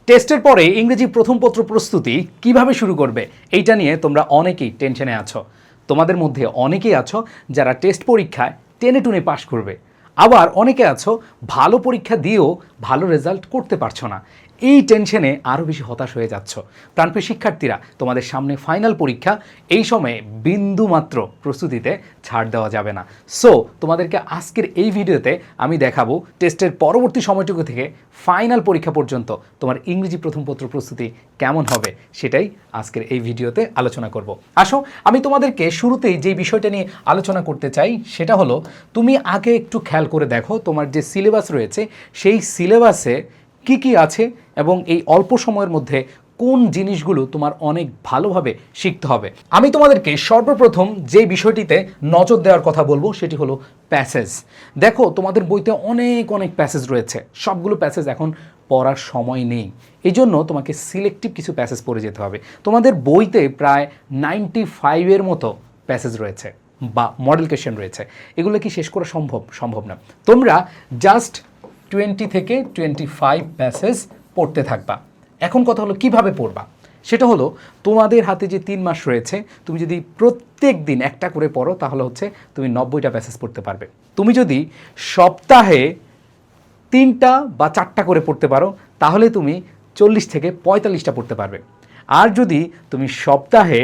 টেস্টের পরে ইংরেজি প্রথম পত্র প্রস্তুতি কিভাবে শুরু করবে এইটা নিয়ে তোমরা অনেকেই টেনশনে আছো। তোমাদের মধ্যে অনেকেই আছো যারা টেস্ট পরীক্ষায় টেনে টুনে পাশ করবে, আবার অনেকে আছো ভালো পরীক্ষা দিয়েও ভালো রেজাল্ট করতে পারছো না। এই টেনশনে আরও বেশি হতাশ হয়ে যাচ্ছ। প্রাণপ্রিয় শিক্ষার্থীরা, তোমাদের সামনে ফাইনাল পরীক্ষা, এই সময়ে বিন্দু মাত্র প্রস্তুতিতে ছাড় দেওয়া যাবে না। সো তোমাদেরকে আজকের এই ভিডিওতে আমি দেখাবো টেস্টের পরবর্তী সময়টুকু থেকে ফাইনাল পরীক্ষা পর্যন্ত তোমার ইংরেজি প্রথম পত্র প্রস্তুতি কেমন হবে, সেটাই আজকের এই ভিডিওতে আলোচনা করব। আসো, আমি তোমাদেরকে শুরুতেই যে বিষয়টা নিয়ে আলোচনা করতে চাই সেটা হলো, তুমি আগে একটু খেয়াল করে দেখো তোমার যে সিলেবাস রয়েছে সেই সিলেবাসে কি কি আছে এবং এই অল্প সময়ের মধ্যে কোন জিনিসগুলো তোমার অনেক ভালোভাবে শিখতে হবে। আমি তোমাদেরকে সর্বপ্রথম যে বিষয়টিতে নজর দেওয়ার কথা বলবো সেটি হলো প্যাসেজ। দেখো, তোমাদের বইতে অনেক অনেক প্যাসেজ রয়েছে, সবগুলো প্যাসেজ এখন পড়ার সময় নেই, এই জন্য তোমাকে সিলেক্টিভ কিছু প্যাসেজ পড়ে যেতে হবে। তোমাদের বইতে প্রায় 95-এর মতো প্যাসেজ রয়েছে বা মডেল কোয়েশ্চেন রয়েছে, এগুলো কি শেষ করা সম্ভব না। তোমরা জাস্ট 20 থেকে 25 প্যাসেজ পড়তে থাকবা। এখন কথা হলো কিভাবে পড়বা, সেটা হলো তোমাদের হাতে যে 3 মাস রয়েছে, তুমি যদি প্রত্যেক দিন একটা করে পড়ো তাহলে হচ্ছে তুমি 90টা প্যাসেজ পড়তে পারবে। তুমি যদি সপ্তাহে 3টা বা 4টা করে পড়তে পারো তাহলে তুমি 40 থেকে 45টা পড়তে পারবে। আর যদি তুমি সপ্তাহে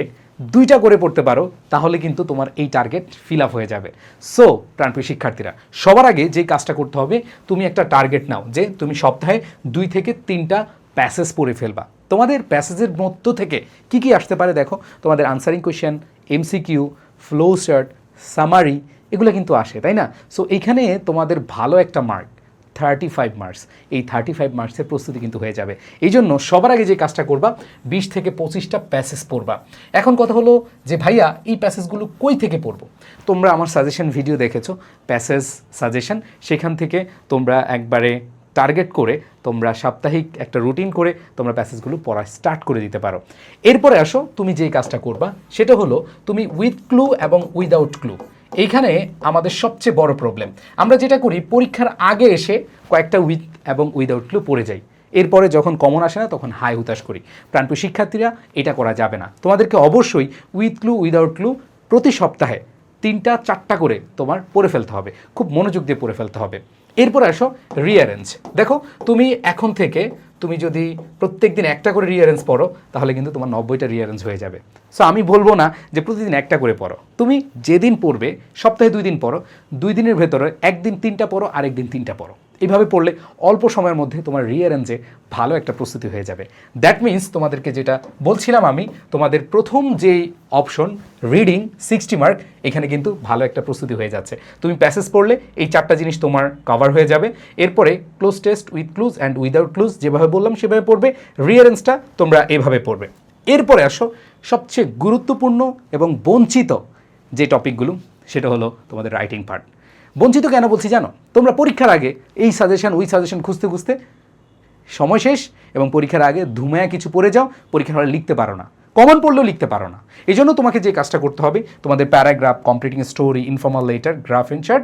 2টা করে পড়তে পারো তাহলে কিন্তু তোমার এই টার্গেট ফিল আপ হয়ে যাবে। সো প্রাণপ্রিয় শিক্ষার্থীরা, সবার আগে যে কাজটা করতে হবে, তুমি একটা টার্গেট নাও যে তুমি সপ্তাহে 2 থেকে 3টা প্যাসেজ পড়ে ফেলবা। তোমাদের প্যাসেজের মধ্য থেকে কি কি আসতে পারে দেখো, তোমাদের answering question, MCQ, flow chart, summary, এগুলো কিন্তু আসে, তাই না? সো এইখানে তোমাদের ভালো একটা মার্ক 35 মার্কস, এই 35 মার্কসের প্রস্তুতি কিন্তু হয়ে যাবে। এই জন্য সবার আগে যে কাজটা করবা, 20 থেকে 25টা প্যাসেজ পড়বা। এখন কথা হলো যে ভাইয়া এই প্যাসেজগুলো কই থেকে পড়বো? তোমরা আমার সাজেশন ভিডিও দেখেছো, প্যাসেজ সাজেশন, সেখান থেকে তোমরা একবারে টার্গেট করে তোমরা সাপ্তাহিক একটা রুটিন করে তোমরা প্যাসেজগুলো পড়া স্টার্ট করে দিতে পারো। এরপরে আসো, তুমি যেই কাজটা করবা সেটা হলো তুমি উইথ ক্লু এবং উইদাউট ক্লু। এইখানে আমাদের সবচেয়ে বড় প্রবলেম, আমরা যেটা করি পরীক্ষার আগে এসে কয়েকটা উইথ এবং উইদাউট ক্লু পড়ে যাই, এরপরে যখন কমন আসে না তখন হাই হুতাশ করি। প্রাণপ্রিয় শিক্ষার্থীরা, এটা করা যাবে না। তোমাদেরকে অবশ্যই উইথ ক্লু উইদাউট ক্লু প্রতি সপ্তাহে 3টা-4টা করে তোমার পড়ে ফেলতে হবে, খুব মনোযোগ দিয়ে পড়ে ফেলতে হবে। এরপর আসো রিঅ্যারেঞ্জ। দেখো, তুমি এখন থেকে তুমি যদি প্রত্যেক দিন একটা করে রিঅ্যারেঞ্জ পড়ো তাহলে কিন্তু তোমার 90টা রিঅ্যারেঞ্জ হয়ে যাবে। সো আমি বলবো না যে প্রতিদিন একটা করে পড়ো, তুমি যেদিন পড়বে সপ্তাহে 2 দিন পড়ো, 2 দিনের ভেতরে একদিন 3টা পড়ো, আরেকদিন 3টা পড়ো। এইভাবে পড়লে অল্প সময়ের মধ্যে তোমার রিঅ্যারেঞ্জে ভালো একটা প্রস্তুতি হয়ে যাবে। দ্যাট মিন্স তোমাদেরকে যেটা বলছিলাম আমি, তোমাদের প্রথম যেই অপশন রিডিং 60 মার্ক, এখানে কিন্তু ভালো একটা প্রস্তুতি হয়ে যাচ্ছে। তুমি প্যাসেজ পড়লে এই 4টা জিনিস তোমার কভার হয়ে যাবে। এরপরে cloze test with clues and without clues যেভাবে বললাম সেভাবে পড়বে, রিঅ্যারেঞ্জটা তোমরা এভাবে পড়বে। এরপরে আসো সবচেয়ে গুরুত্বপূর্ণ এবং বঞ্চিত যে টপিকগুলো, সেটা হলো তোমাদের রাইটিং পার্ট। বঞ্চিত কেন বলছি জানো? তোমরা পরীক্ষার আগে এই সাজেশন ওই সাজেশন খুঁজতে খুঁজতে সময় শেষ এবং পরীক্ষার আগে ধুমায়া কিছু পড়ে যাও, পরীক্ষার হলে লিখতে পারো না, কমন পড়লেও লিখতে পারো না। এই জন্য তোমাকে যে কাজটা করতে হবে, তোমাদের paragraph, completing story, informal letter, graph and chart,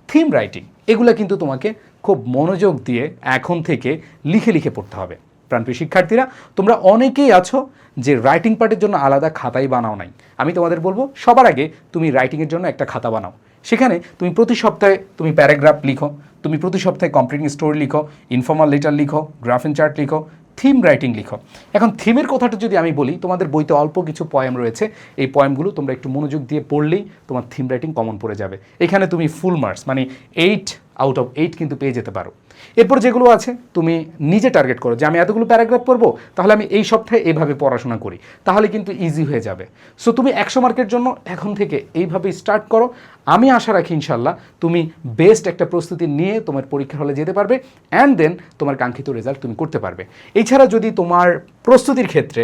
theme writing, এগুলো কিন্তু তোমাকে খুব মনোযোগ দিয়ে এখন থেকে লিখে লিখে পড়তে হবে। প্রাণপ্রিয় শিক্ষার্থীরা, তোমরা অনেকেই আছো যে রাইটিং পার্টের জন্য আলাদা খাতাই বানাও নাই। আমি তোমাদের বলবো, সবার আগে তুমি রাইটিংয়ের জন্য একটা খাতা বানাও। সেখানে তুমি প্রতি সপ্তাহে তুমি প্যারাগ্রাফ লিখো, তুমি প্রতি সপ্তাহে কমপ্লিটিং স্টোরি লিখো, ইনফর্মাল লেটার লিখো, গ্রাফ এন্ড চার্ট লিখো, থিম রাইটিং লিখো। এখন থিমের কথাটা যদি আমি বলি, তোমাদের বইতে অল্প কিছু পয়েম রয়েছে, এই পয়েমগুলো তোমরা একটু মনোযোগ দিয়ে পড়লেই তোমার থিম রাইটিং কমন পড়ে যাবে। এখানে তুমি ফুল মার্কস মানে 8 আউট অফ 8 কিন্তু পেয়ে যেতে পারো। এরপর যেগুলো আছে তুমি নিজে টার্গেট করো যে আমি এতগুলো প্যারাগ্রাফ পড়বো, তাহলে আমি এই সপ্তাহে এইভাবে পড়াশোনা করি, তাহলে কিন্তু ইজি হয়ে যাবে। সো তুমি 100 মার্কের জন্য এখন থেকে এইভাবে স্টার্ট করো। আমি আশা রাখি ইনশাল্লাহ তুমি বেস্ট একটা প্রস্তুতি নিয়ে তোমার পরীক্ষার হলে যেতে পারবে, অ্যান্ড দেন তোমার কাঙ্ক্ষিত রেজাল্ট তুমি করতে পারবে। এছাড়া যদি তোমার প্রস্তুতির ক্ষেত্রে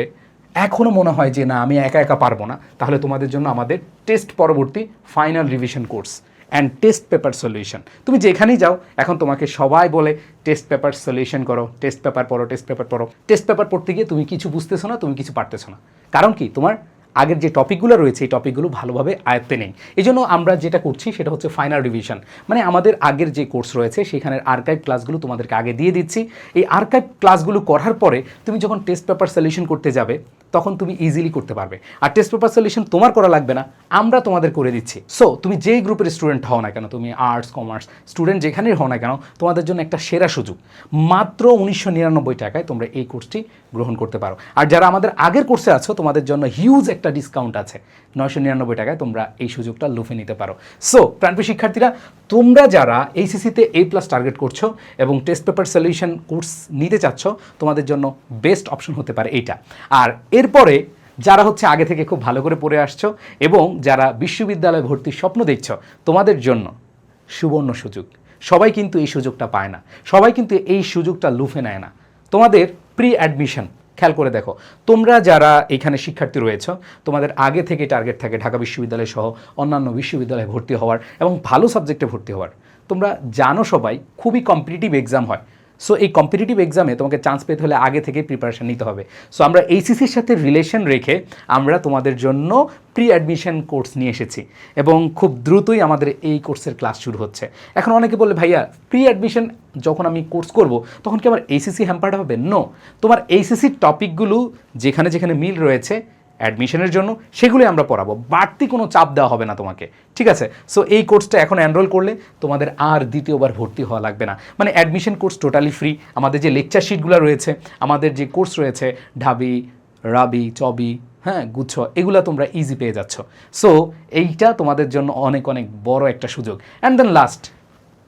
এখনও মনে হয় যে না আমি একা একা পারবো না, তাহলে তোমাদের জন্য আমাদের টেস্ট পরবর্তী final revision course and test paper solution, তুমি যেখানেই যাও এখন তোমাকে সবাই বলে টেস্ট পেপার সলিউশন করো, টেস্ট পেপার পড়ো, টেস্ট পেপার পড়ো। টেস্ট পেপার পড়তে গিয়ে তুমি কিছু বুঝতেছো না, তুমি কিছু পারতেছো না, কারণ কি? তোমার আগের যে টপিকগুলো রয়েছে এই টপিকগুলো ভালোভাবে আয়ত্তে নেই। এই জন্য আমরা যেটা করছি সেটা হচ্ছে ফাইনাল রিভিশন, মানে আমাদের আগের যে কোর্স রয়েছে সেখানের আর্কাইভ ক্লাসগুলো তোমাদেরকে আগে দিয়ে দিচ্ছি। এই আর্কাইভ ক্লাসগুলো করার পরে তুমি যখন টেস্ট পেপার সলিউশন করতে যাবে তখন তুমি ইজিলি করতে পারবে। আর টেস্ট পেপার সলিউশন তোমার করা লাগবে না, আমরা তোমাদের করে দিচ্ছি। সো তুমি যেই গ্রুপের স্টুডেন্ট হও না কেন, তুমি আর্টস কমার্স স্টুডেন্ট যেখানেই হও না কেন, তোমাদের জন্য একটা সেরা সুযোগ, মাত্র 1999 টাকায় তোমরা এই কোর্সটি গ্রহণ করতে পারো। আর যারা আমাদের আগের কোর্সে আছো তোমাদের জন্য হিউজ একটা ডিসকাউন্ট আছে, 999 টাকায় তোমরা এই সুযোগটা লুফে নিতে পারো। সো প্রাণপ্রিয় শিক্ষার্থীরা, তোমরা যারা এইচএসসিতে A+ টার্গেট করছো এবং টেস্ট পেপার সলিউশন কোর্স নিতে চাচ্ছ, তোমাদের জন্য বেস্ট অপশন হতে পারে এইটা। আর এরপরে যারা হচ্ছে আগে থেকে খুব ভালো করে পড়ে আসছো এবং যারা বিশ্ববিদ্যালয়ে ভর্তির স্বপ্ন দেখছো, তোমাদের জন্য সুবর্ণ সুযোগ। সবাই কিন্তু এই সুযোগটা পায় না, সবাই কিন্তু এই সুযোগটা লুফে নেয় না। তোমাদের প্রি অ্যাডমিশন খেয়াল করে দেখো, তোমরা যারা এখানে শিক্ষার্থী রয়েছো, তোমাদের আগে থেকে টার্গেট থাকে ঢাকা বিশ্ববিদ্যালয় সহ অন্যান্য বিশ্ববিদ্যালয়ে ভর্তি হওয়ার এবং ভালো সাবজেক্টে ভর্তি হওয়ার। তোমরা জানো সবাই খুবই কম্পিটিটিভ এক্সাম হয়। সো এই কম্পিটিটিভ এক্সামে তোমাকে চান্স পেতে হলে আগে থেকে প্রিপারেশন নিতে হবে। সো আমরা এইচএসসির সাথে রিলেশন রেখে আমরা তোমাদের জন্য প্রি অ্যাডমিশন কোর্স নিয়ে এসেছি এবং খুব দ্রুতই আমাদের এই কোর্সের ক্লাস শুরু হচ্ছে। এখন অনেকে বললে ভাইয়া প্রি অ্যাডমিশন যখন আমি কোর্স করব তখন কি আমার এইচএসসি হ্যাম্পার্ড হবে? নো, তোমার এইচএসসির টপিকগুলো যেখানে যেখানে মিল রয়েছে অ্যাডমিশনের জন্য সেগুলোই আমরা পড়াবো, বাড়তি কোনো চাপ দেওয়া হবে না তোমাকে, ঠিক আছে? সো এই কোর্সটা এখন এনরোল করলে তোমাদের আর দ্বিতীয়বার ভর্তি হওয়া লাগবে না। মানে অ্যাডমিশন কোর্স টোটালি ফ্রি। আমাদের যে লেকচার শিটগুলো রয়েছে, আমাদের যে কোর্স রয়েছে ঢাবি, রাবি, চবি, হ্যাঁ, গুচ্ছ, এগুলো তোমরা ইজি পেয়ে যাচ্ছ। সো এইটা তোমাদের জন্য অনেক অনেক বড় একটা সুযোগ। অ্যান্ড দেন লাস্ট,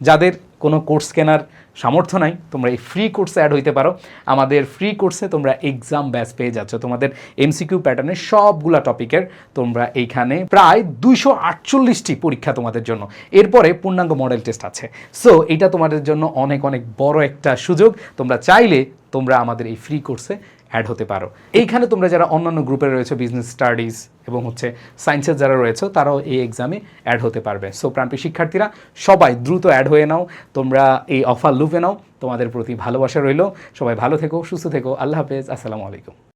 যাদের কোনো কোর্স কেনার সামর্থ্য নাই, তোমরা এই ফ্রি কোর্সে অ্যাড হইতে পারো। আমাদের ফ্রি কোর্সে তোমরা এক্সাম ব্যাচ পেয়ে যাচ্ছ, তোমাদের এমসিকিউ প্যাটার্নের সবগুলা টপিকের তোমরা এইখানে প্রায় 248টি পরীক্ষা তোমাদের জন্য, এরপরে পূর্ণাঙ্গ মডেল টেস্ট আছে। সো এটা তোমাদের জন্য অনেক অনেক বড় একটা সুযোগ। তোমরা চাইলে তোমরা আমাদের এই ফ্রি কোর্সে অ্যাড হতে পারো। এইখানে তোমরা যারা অন্যান্য গ্রুপে রয়েছে, বিজনেস স্টাডিজ এবং হচ্ছে সায়েন্সের যারা রয়েছে, তারাও এই এক্সামে অ্যাড হতে পারবে। সো প্রাণপ্রিয় শিক্ষার্থীরা, সবাই দ্রুত অ্যাড হয়ে নাও, তোমরা এই অফার লুফে নাও। তোমাদের প্রতি ভালোবাসা রইল। সবাই ভালো থেকো, সুস্থ থেকো। আল্লাহ হাফেজ, আসসালামু আলাইকুম।